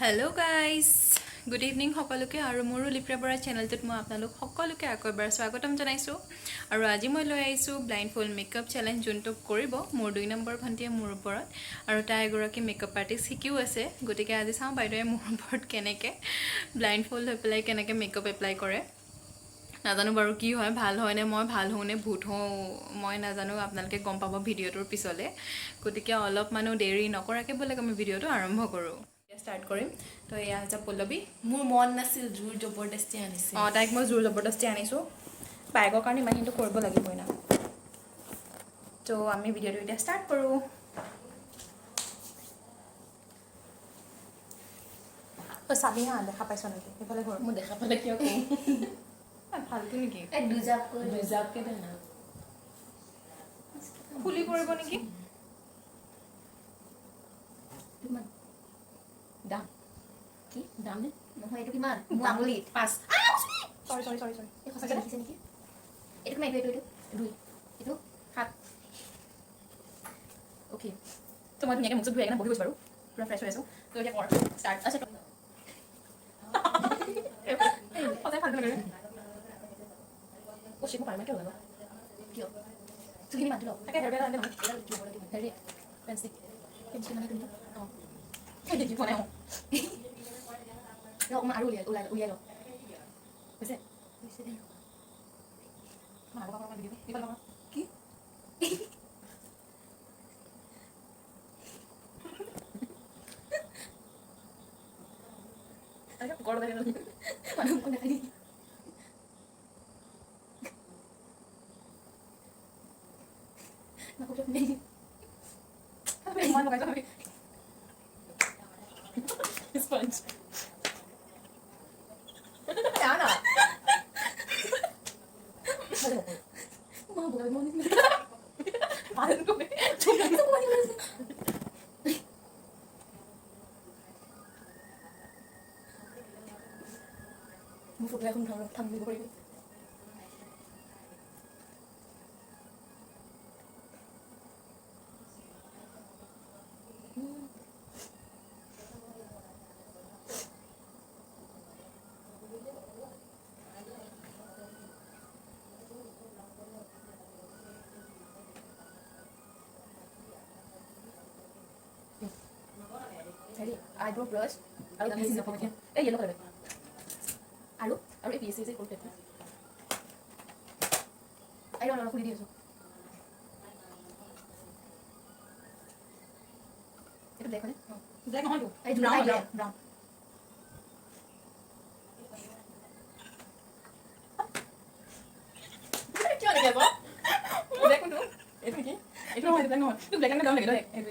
Hello' guys good evening সকলোকে আৰু মোৰো লিপ্ৰা বৰা চেনেলটোত মই আপোনালোক সকলোকে আকৌ এবাৰ স্বাগতম জনাইছোঁ আৰু আজি মই লৈ আহিছোঁ ব্লাইণ্ড ফুল মেকআপ চেলেঞ্জ যোনটো কৰিব মোৰ 2 নম্বৰ ভণ্টিয়ে মোৰ ওপৰত আৰু তাই এগৰাকী মেকআপ আৰ্টিষ্ট শিকিও আছে গতিকে আজি চাওঁ বাইদেৱে মোৰ ওপৰত কেনেকৈ ব্লাইণ্ড ফুল হৈ পেলাই কেনেকৈ মেকআপ এপ্লাই কৰে নাজানো বাৰু কি হয় ভাল হয়নে মই ভাল হওঁ নে ভূত হওঁ মই নাজানো আপোনালোকে গম পাব ভিডিঅ'টোৰ পিছলৈ গতিকে অলপ মানুহ দেৰি নকৰাকৈ বোলে আমি ভিডিঅ'টো আৰম্ভ কৰোঁ ষ্টাৰ্ট কৰিম তো এয়া হৈছে পল্লৱী মোৰ মন নাছিল জোৰ জবৰদস্তি আনিছে তাইক মই জোৰ জবৰদস্তি আনিছোঁ বাইকৰ কাৰণে ইমানখিনিটো কৰিব লাগিবই না তো আমি ভিডিঅ'টো এতিয়া ষ্টাৰ্ট কৰোঁ চাবি হা দেখা পাইছ নেকি সেইফালে ঘৰ মই দেখা পালে কিয় কওঁ ফাল্টু নেকি এই দুজাপকে দে না খুলি কৰিব নেকি কিমান দাম কি দাম নে নহয় এইটো কিমান মোৰ আঙুলিত 5 চৰি এই সঁচাকৈ দেখিছে নেকি এইটো কিমান এইটো 2 এইটো 7 অ'কে তো মই ধুনীয়াকৈ মুখ চুখ ধুই কিনে বহি গৈছোঁ বাৰু পূৰা ফ্ৰেছ হৈ আছোঁ তো এতিয়া কৰ ষ্টাৰ্ট আচ্ছা সদায় ফাল্টু লাগে অ' চিকো পাৰিম কিয় ওলাব কিয় চুলিখিনি বান্ধি লওক তাকে হেৰবেলা আনে নহয় হেৰি পেঞ্চিল মানে তুমি অঁ সেই দেখি পোৱা নাই অকণমান আৰু উলিয়াই লওক হৈছে দে কি মানুহ দেখাই মই লগাইছোঁ আমি স্পঞ্জ না ফাল্টু মোৰ ফটো এখন থামিব পাৰিব হেৰি আইব্ৰ' ব্ৰাছ আৰু এই য়েল্ল' কালাৰ আৰু এই পি এছ চি কৰোঁ আৰু খুলি দি আছোঁ এইটো ব্লেক হয়নে ব্লেক নহয়তো এই ব্ৰাউন ব্ৰাউন ব্ৰাউন কিয় লাগে আকৌ ব্লেক কোনটো এইটো কি এইটো নহয় ব্লেক নহয় তোক ব্লেক এণ্ড ব্ৰাউন লাগে দেই এইটো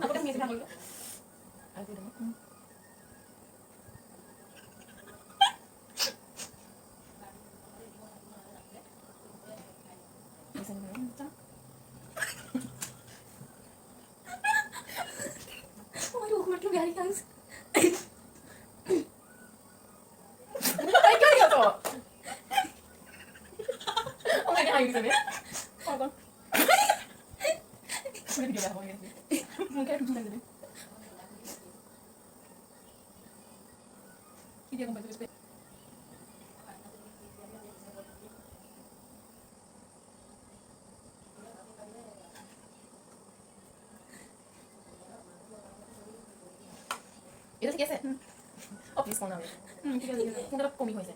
নাকতে শুনি আছিলোঁ আৰু গাড়ী খাইছে এটা ঠিক আছে অ প্লিজ কোন আৰু মোৰ অলপ কমি হৈছে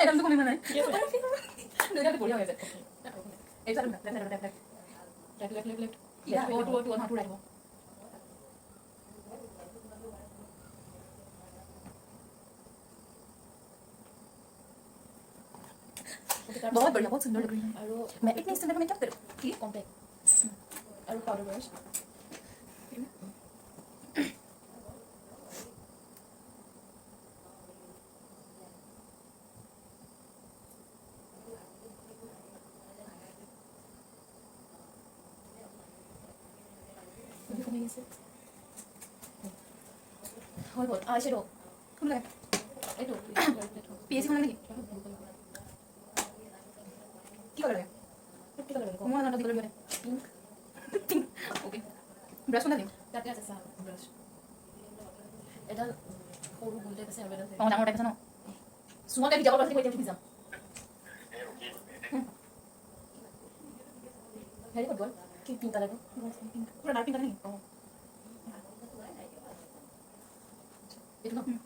একদমটো কমি হোৱা নাই দুইটাতে বঢ়িয়া হৈ আছে এইটো লেফ্ট ইয়া টু ৰাখিব बहुत बढ़िया बहुत सुंदर लग रही है और मैं इतनी सुंदर मेकअप करूँ कि कॉम्पैक्ट और पाउडर ब्रश হয় গ'ল আই শ্বেডো কোন লাগে এইটো পিএসি খন নেকি কি কালাৰ লাগে কি কালাৰ মই নাজানো কি কালাৰ লাগে পিংক ওকে ব্ৰাছ কোনটা দিম তাতে আছে চা ব্ৰাছ এডাল সৰু গোল টাইপ আছে আৰু এডাল অঁ ডাঙৰ টাইপ আছে ন চুমতে ভিডিঅ' কল কৰি এতিয়া যাম হেৰি ক'ত গ'ল কি পিংক কালাৰটো পুৰা ডাৰ্ক পিংক কালাৰ নেকি অঁ এইটো ন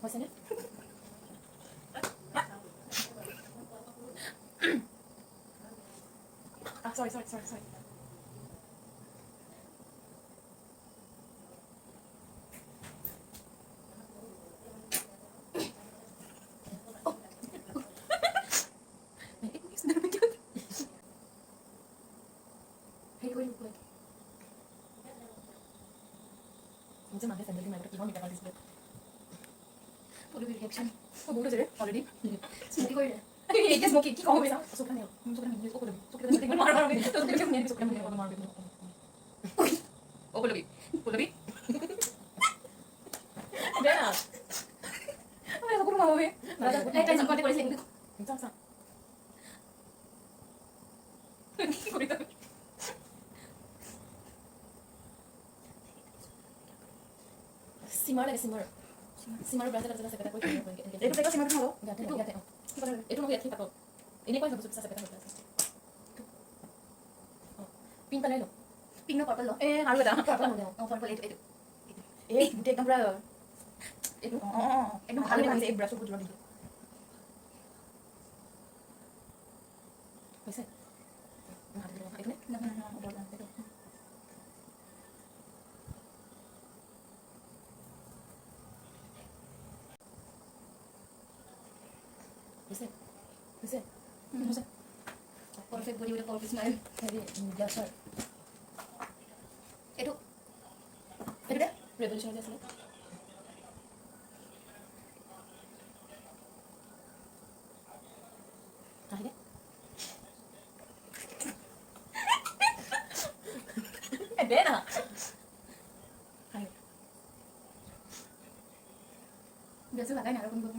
হৈছেনে sorry হেৰি কৰি কৈ मुझे माने सैंडल की मैंने कितना मीठा कर दिया पूरी रिएक्शन वो बहुत जरूर ऑलरेडी स्मोकी कोई ये क्या स्मोकी की कौन होगा सुखा नहीं उसको कर मार मारोगे तो उसके लिए मैं भी सुखा नहीं मार मारोगे ओ बोलोगी बेना अरे वो कौन मारोगे मैं टाइम करते कर लेंगे सा की कोई तो সিমাৰ লাগে সিমাৰ ব্ৰাছ এটা চেপেটা কৰি কৰিব লাগে এইটো পেকা সিমাৰ খাব গাতে এইটো মই ইয়াত পাতো এনেকৈ ভাবছো পিছা চেপেটা হৈ আছে পিংক কালাৰ লো পিংক ন পাৰ্পল লো আৰু এটা পাৰ্পল হৈ যাও পাৰ্পল এইটো এই গুটে একদম পুৰা এইটো একদম ভাল লাগিছে এই ব্ৰাছটো পুৰা দিলো হৈছে হাত দিলো এইটো না বৰ্ডাৰ এইটো Bisa. Perfect body with a perfect smile. Heavy dasar. Itu deh. Revolution aja sih. Akhirnya. Bena. Ayo. Biasa lah kan ada pun gue.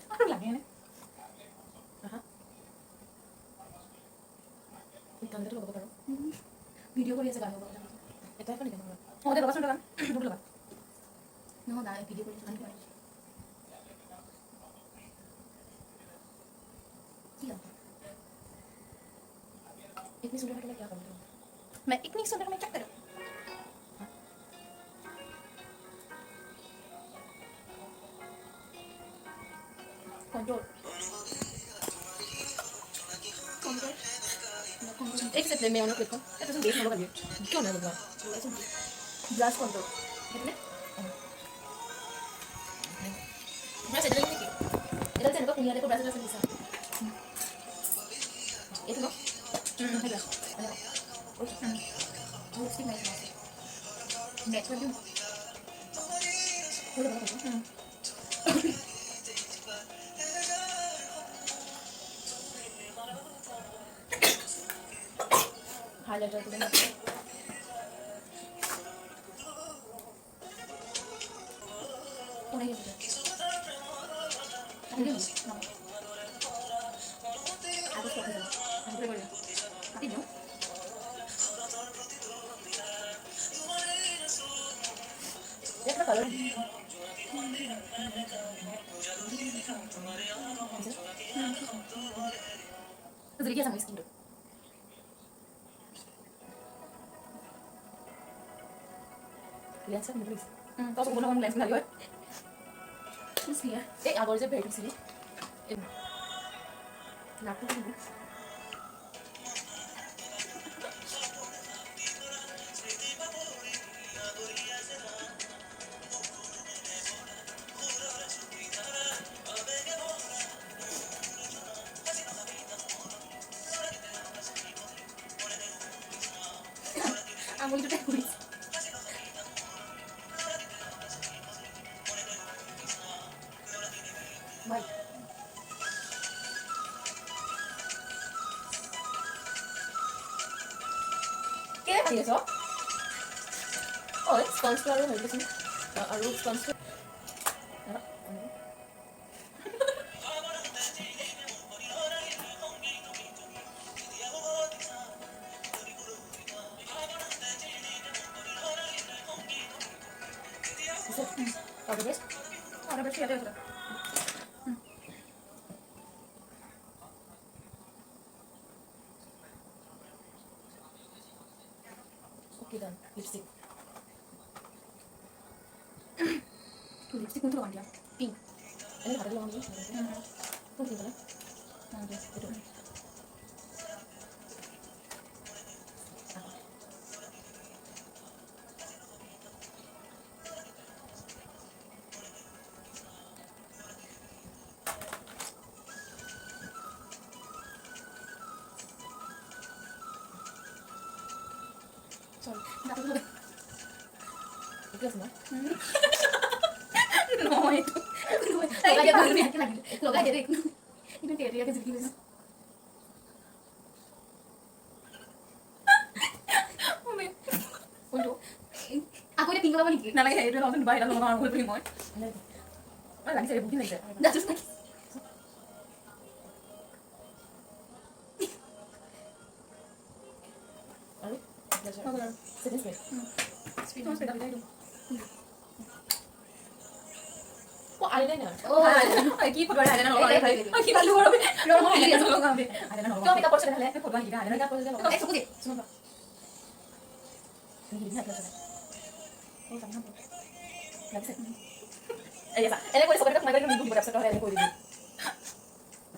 Aduh lagi nih. গানটা লগাব পাৰো ভিডিও কৰি আছে গান লগাব এটা এখন গান লগাব ও দে লগাচোন গান দুটো লগা ন না ভিডিও কৰি গান কৰি কি গান इतनी सुंदर फोटो में क्या करूं मैं इतनी सुंदर में क्या करूं कंट्रोल एक सेकंड में ऑन क्लिक कर तो देख लो कभी क्यों ना लगा ब्रश कंट्रोल कितने ब्रश इधर देखिए इधर से इनको कुनिया देखो ब्रश इधर से दिखा ये तो है ब्रश ओके वो उसकी मैच मैच कर दूं थोड़ा बड़ा हाइलाइटर को देना और ये अरे ना आगे स्टॉप कर आगे बढ़ आगे जाओ ये क्या कलर तो देखिए सामने skin Lihat saya nulis. Kau suka ngomong lens kali, terus dia, agak aja beda sini. Kenapa sih? Aku itu tulis. আহি আছ ঐ স্পঞ্জটো আৰু হেৰি দেচোন আৰু স্পঞ্জটো Order best. Order best ইয়াতে আছে Okay done. Lipstick. Lipstick কোনটো লগাম দিয়া পিংক এনে হাতে লগাম নেকি কোন পিংক কালাৰ এইটো sorry itu semua no itu lagi lagi itu kayak dia kesini untuk aku ada pinggal apa nih nah lagi itu langsung dibayar langsung orang kulit primoy lagi saya bukin lagi dah terus lagi lalu sedih spray spray tapi itu kok eyeliner oh কি photo eyeliner লগাই ভাই কি ভালো করবে রং eyeliner লগাবে eyeliner লগাবে তো makeup করছ তাহলে photo আনি eyeliner মেকআপ করছ এই সুকুদি শুনো ini ini ada oh sama lagi sih eh ya ele kok sebenarnya kemarin minggu berapa sekali ele kok ini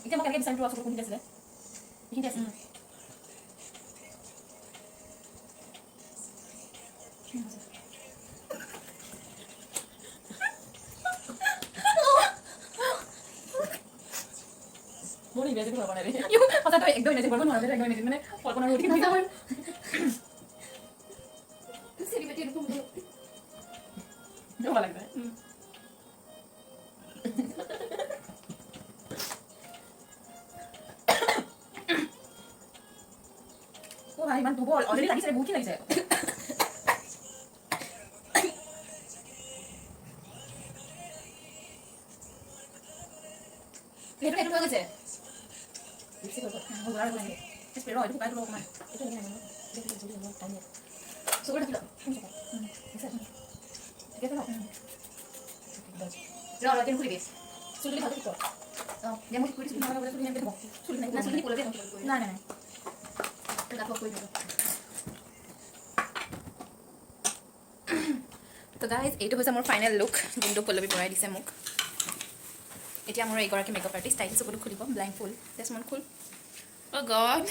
itu makanya bisa keluar suku kuning ini dia sih Boleh biasa juga apa nih? Yuk, masa tuh ekdo ini boleh mana? Ekdo ini mana? Kalau pernah rutin kita boleh. Seri betul itu boleh. Coba lagi deh. Oh, hai man tuh bol. Already tadi saya bukin lagi saya. Itu bagus ya? Lipstick bagus. Mau berapa lagi? Espero itu bukan dulu kemana? Itu ini namanya. Itu jadi mau tanya. Sudah tidak? Bisa. Kita tahu. Sudah ada yang kulit. Sudah lihat itu. Oh, dia mau kulit sudah ada sudah yang itu. Sudah nah sudah kulit dia mau kulit. Nah, nah. Tidak apa kulit itu. তো guys এইটো হৈছে মোৰ final look যোনটো পল্লৱী বৰাই দিছে মোক এতিয়া মোৰ এইগৰাকী মেকআপ আৰ্টিষ্ট তাই চকুটো খুলিব ব্লাইণ্ড ফুল দেচমন খুল অ' গড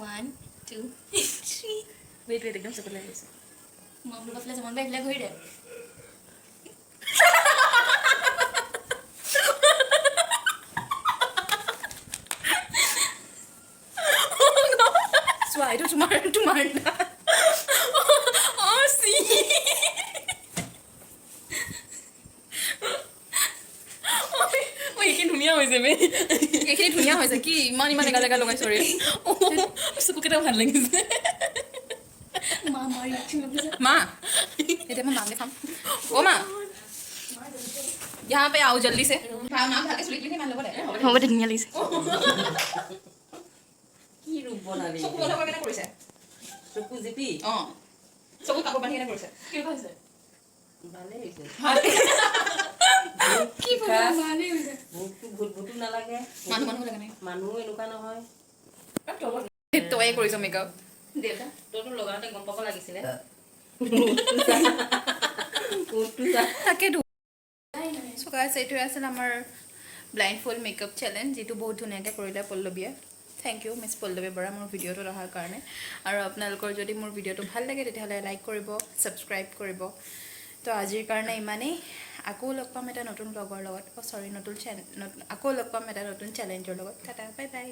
1 2 3 ৱেইট একদম চকুত লাগি গৈছে মই বোলো বাছলে জমন বাইক ঘূৰি দে চোৱা এইটো তোমাৰ না এইখিনি ধুনীয়া হৈছে কি ইমান ইমান এগা জেগা লগাইছো ৰে চকুকেইটা ভাল লাগিছে মা এতিয়া মই মাকে খাম অ' মা यहाँ पे आओ जल्दी से नाम भागे सुलिक लिखे मान लो बोले হ'ব দে ধুনীয়া লাগিছে কি ৰূপ বনালি চকু বন্ধ কৰি কেনে কৰিছে চকু জিপি অ চকু কাপোৰ বান্ধি কেনে কৰিছে কি কৈছে ভালে হৈছে কি ভালে হৈছে মুখটো ভুটভুটু নালাগে মানুহ লাগে নাই মানুহ এনেকুৱা নহয় তই কৰিছ মেকআপ দেউতা তইতো লগাওঁতে গম পাব লাগিছিলে তাকেতো সো গাইস এইটো আছিল আমাৰ ব্লাইণ্ড ফুল মেকআপ চেলেঞ্জ যেটো বহুত ধুনীয়াকৈ কৰিলে পল্লৱীয়ে thank you Miss Pallavi Bora মোৰ ভিডিঅ'টো অহাৰ কাৰণে আৰু আপোনালোকৰ যদি মোৰ ভিডিঅ'টো ভাল লাগে তেতিয়াহ'লে লাইক কৰিব ছাবস্ক্ৰাইব কৰিব তো আজিৰ কাৰণে ইমানেই আকৌ লগ পাম এটা নতুন ব্লগৰ লগত নতুন আকৌ লগ পাম এটা নতুন চেলেঞ্জৰ লগত টাটা বাই বাই